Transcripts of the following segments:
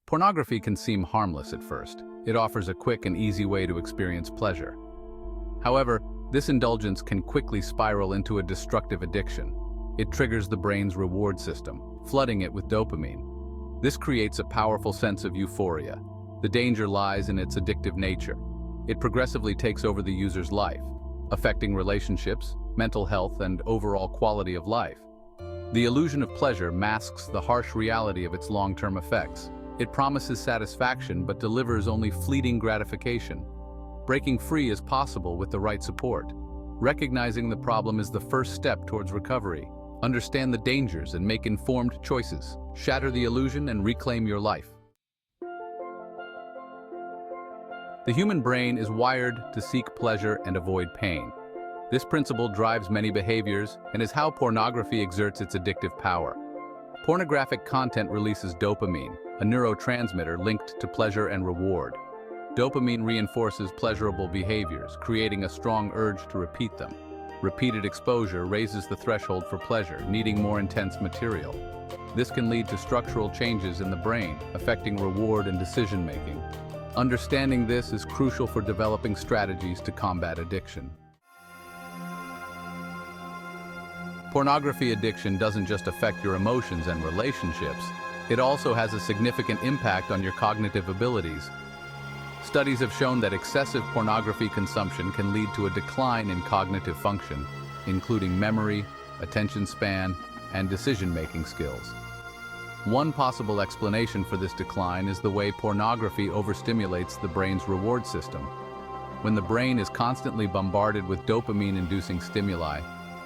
Pornography can seem harmless at first. It offers a quick and easy way to experience pleasure. However, this indulgence can quickly spiral into a destructive addiction. It triggers the brain's reward system, flooding it with dopamine. This creates a powerful sense of euphoria. The danger lies in its addictive nature. It progressively takes over the user's life, affecting relationships, mental health, and overall quality of life. The illusion of pleasure masks the harsh reality of its long-term effects. It promises satisfaction but delivers only fleeting gratification. Breaking free is possible with the right support. Recognizing the problem is the first step towards recovery. Understand the dangers and make informed choices. Shatter the illusion and reclaim your life. The human brain is wired to seek pleasure and avoid pain. This principle drives many behaviors and is how pornography exerts its addictive power. Pornographic content releases dopamine, a neurotransmitter linked to pleasure and reward. Dopamine reinforces pleasurable behaviors, creating a strong urge to repeat them. Repeated exposure raises the threshold for pleasure, needing more intense material. This can lead to structural changes in the brain, affecting reward and decision-making. Understanding this is crucial for developing strategies to combat addiction. Pornography addiction doesn't just affect your emotions and relationships, it also has a significant impact on your cognitive abilities. Studies have shown that excessive pornography consumption can lead to a decline in cognitive function, including memory, attention span, and decision-making skills. One possible explanation for this decline is the way pornography overstimulates the brain's reward system. When the brain is constantly bombarded with dopamine-inducing stimuli,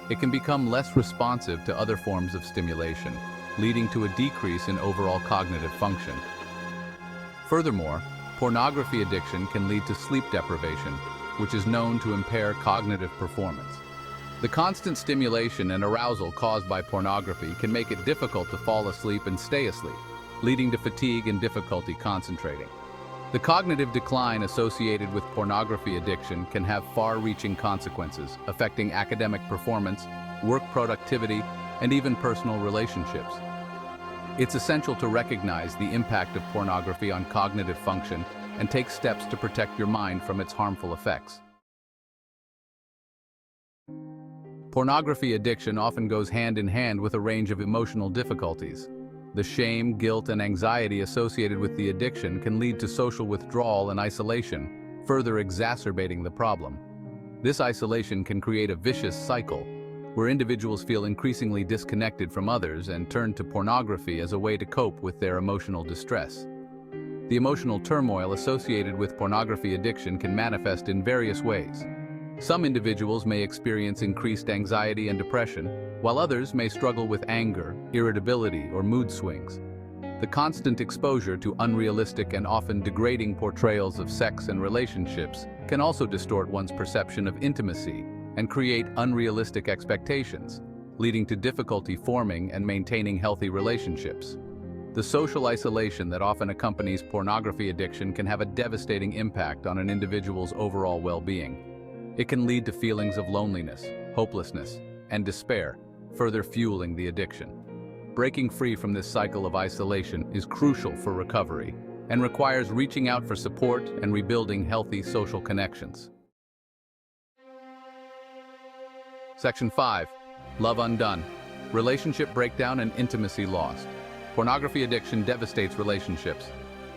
it can become less responsive to other forms of stimulation, leading to a decrease in overall cognitive function. Furthermore, pornography addiction can lead to sleep deprivation, which is known to impair cognitive performance. The constant stimulation and arousal caused by pornography can make it difficult to fall asleep and stay asleep, leading to fatigue and difficulty concentrating. The cognitive decline associated with pornography addiction can have far-reaching consequences, affecting academic performance, work productivity, and even personal relationships. It's essential to recognize the impact of pornography on cognitive function and take steps to protect your mind from its harmful effects. Pornography addiction often goes hand in hand with a range of emotional difficulties. The shame, guilt, and anxiety associated with the addiction can lead to social withdrawal and isolation, further exacerbating the problem. This isolation can create a vicious cycle, where individuals feel increasingly disconnected from others and turn to pornography as a way to cope with their emotional distress. The emotional turmoil associated with pornography addiction can manifest in various ways. Some individuals may experience increased anxiety and depression, while others may struggle with anger, irritability, or mood swings. The constant exposure to unrealistic and often degrading portrayals of sex and relationships can also distort one's perception of intimacy and create unrealistic expectations, leading to difficulty forming and maintaining healthy relationships. The social isolation that often accompanies pornography addiction can have a devastating impact on an individual's overall well-being. It can lead to feelings of loneliness, hopelessness, and despair, further fueling the addiction. Breaking free from this cycle of isolation is crucial for recovery and requires reaching out for support and rebuilding healthy social connections. Section 5. Love undone. Relationship breakdown and intimacy lost. Pornography addiction devastates relationships.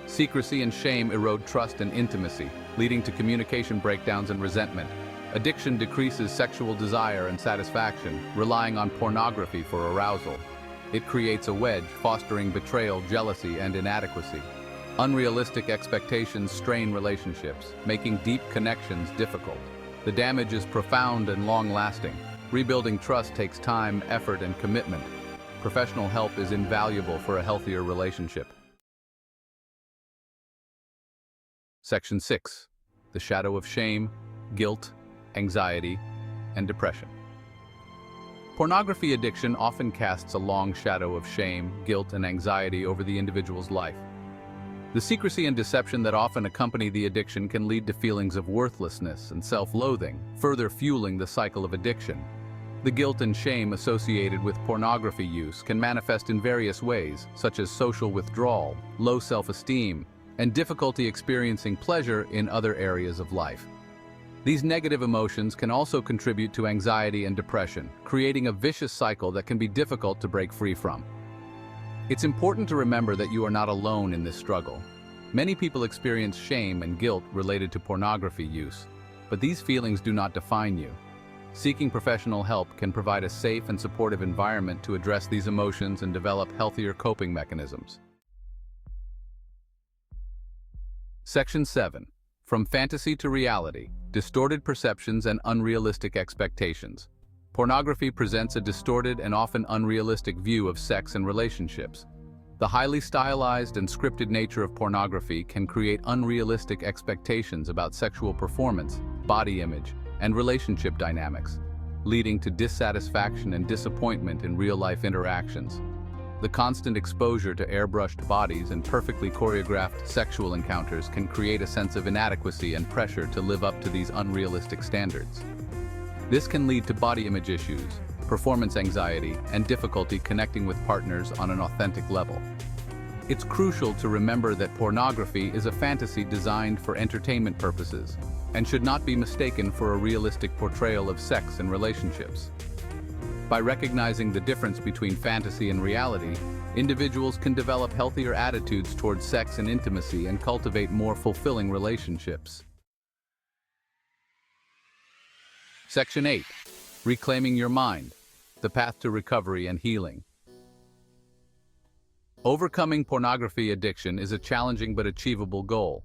Secrecy and shame erode trust and intimacy, leading to communication breakdowns and resentment. Addiction decreases sexual desire and satisfaction, relying on pornography for arousal. It creates a wedge, fostering betrayal, jealousy, and inadequacy. Unrealistic expectations strain relationships, making deep connections difficult. The damage is profound and long-lasting. Rebuilding trust takes time, effort, and commitment. Professional help is invaluable for a healthier relationship. Section 6. The shadow of shame, guilt, anxiety, and depression. Pornography addiction often casts a long shadow of shame, guilt, and anxiety over the individual's life. The secrecy and deception that often accompany the addiction can lead to feelings of worthlessness and self-loathing, further fueling the cycle of addiction. The guilt and shame associated with pornography use can manifest in various ways, such as social withdrawal, low self-esteem, and difficulty experiencing pleasure in other areas of life. These negative emotions can also contribute to anxiety and depression, creating a vicious cycle that can be difficult to break free from. It's important to remember that you are not alone in this struggle. Many people experience shame and guilt related to pornography use, but these feelings do not define you. Seeking professional help can provide a safe and supportive environment to address these emotions and develop healthier coping mechanisms. Section 7. From fantasy to reality, distorted perceptions and unrealistic expectations. Pornography presents a distorted and often unrealistic view of sex and relationships. The highly stylized and scripted nature of pornography can create unrealistic expectations about sexual performance, body image, and relationship dynamics, leading to dissatisfaction and disappointment in real-life interactions. The constant exposure to airbrushed bodies and perfectly choreographed sexual encounters can create a sense of inadequacy and pressure to live up to these unrealistic standards. This can lead to body image issues, performance anxiety, and difficulty connecting with partners on an authentic level. It's crucial to remember that pornography is a fantasy designed for entertainment purposes and should not be mistaken for a realistic portrayal of sex and relationships. By recognizing the difference between fantasy and reality, individuals can develop healthier attitudes towards sex and intimacy and cultivate more fulfilling relationships. Section 8. Reclaiming your mind, the path to recovery and healing. Overcoming pornography addiction is a challenging but achievable goal.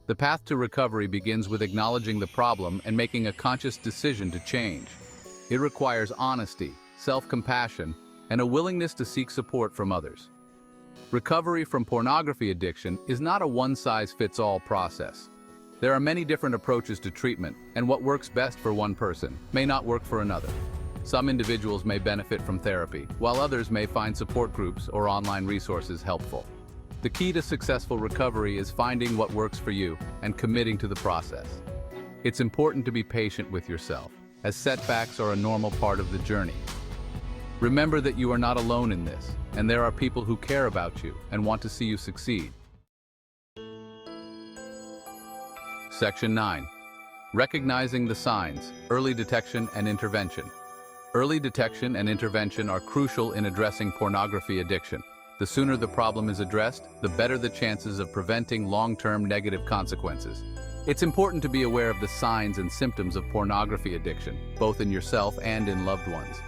The path to recovery begins with acknowledging the problem and making a conscious decision to change. It requires honesty, self-compassion, and a willingness to seek support from others. Recovery from pornography addiction is not a one-size-fits-all process. There are many different approaches to treatment, and what works best for one person may not work for another. Some individuals may benefit from therapy, while others may find support groups or online resources helpful. The key to successful recovery is finding what works for you and committing to the process. It's important to be patient with yourself, as setbacks are a normal part of the journey. Remember that you are not alone in this, and there are people who care about you and want to see you succeed. Section 9. Recognizing the signs, early detection and intervention. Early detection and intervention are crucial in addressing pornography addiction. The sooner the problem is addressed, the better the chances of preventing long-term negative consequences. It's important to be aware of the signs and symptoms of pornography addiction, both in yourself and in loved ones.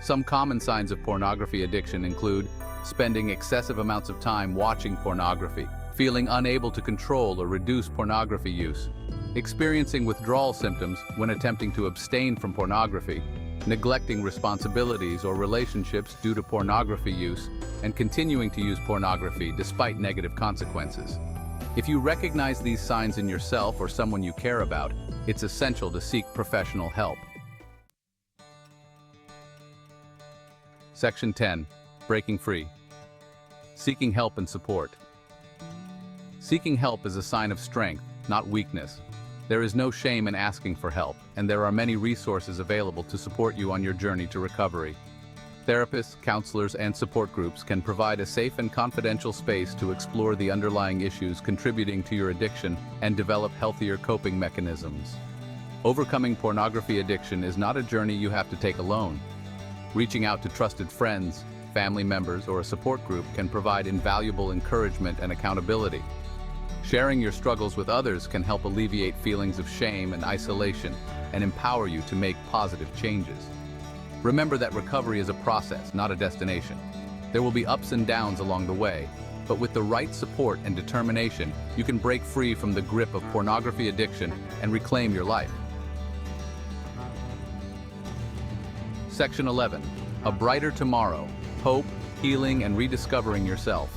Some common signs of pornography addiction include spending excessive amounts of time watching pornography, feeling unable to control or reduce pornography use, experiencing withdrawal symptoms when attempting to abstain from pornography, neglecting responsibilities or relationships due to pornography use, and continuing to use pornography despite negative consequences. If you recognize these signs in yourself or someone you care about, it's essential to seek professional help. Section 10. Breaking free. Seeking help and support. Seeking help is a sign of strength, not weakness. There is no shame in asking for help, and there are many resources available to support you on your journey to recovery. Therapists, counselors, and support groups can provide a safe and confidential space to explore the underlying issues contributing to your addiction and develop healthier coping mechanisms. Overcoming pornography addiction is not a journey you have to take alone. Reaching out to trusted friends, family members, or a support group can provide invaluable encouragement and accountability. Sharing your struggles with others can help alleviate feelings of shame and isolation and empower you to make positive changes. Remember that recovery is a process, not a destination. There will be ups and downs along the way, but with the right support and determination, you can break free from the grip of pornography addiction and reclaim your life. Section 11. A brighter tomorrow. Hope, healing, and rediscovering yourself.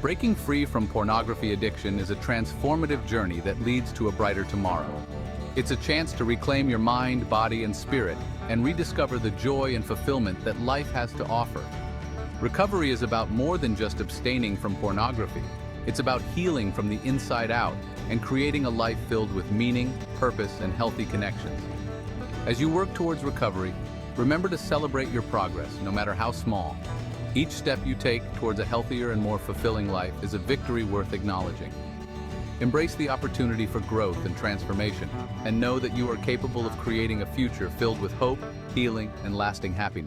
Breaking free from pornography addiction is a transformative journey that leads to a brighter tomorrow. It's a chance to reclaim your mind, body, and spirit, and rediscover the joy and fulfillment that life has to offer. Recovery is about more than just abstaining from pornography. It's about healing from the inside out and creating a life filled with meaning, purpose, and healthy connections. As you work towards recovery, Remember to celebrate your progress, no matter how small. Each step you take towards a healthier and more fulfilling life is a victory worth acknowledging. Embrace the opportunity for growth and transformation, and know that you are capable of creating a future filled with hope, healing, and lasting happiness.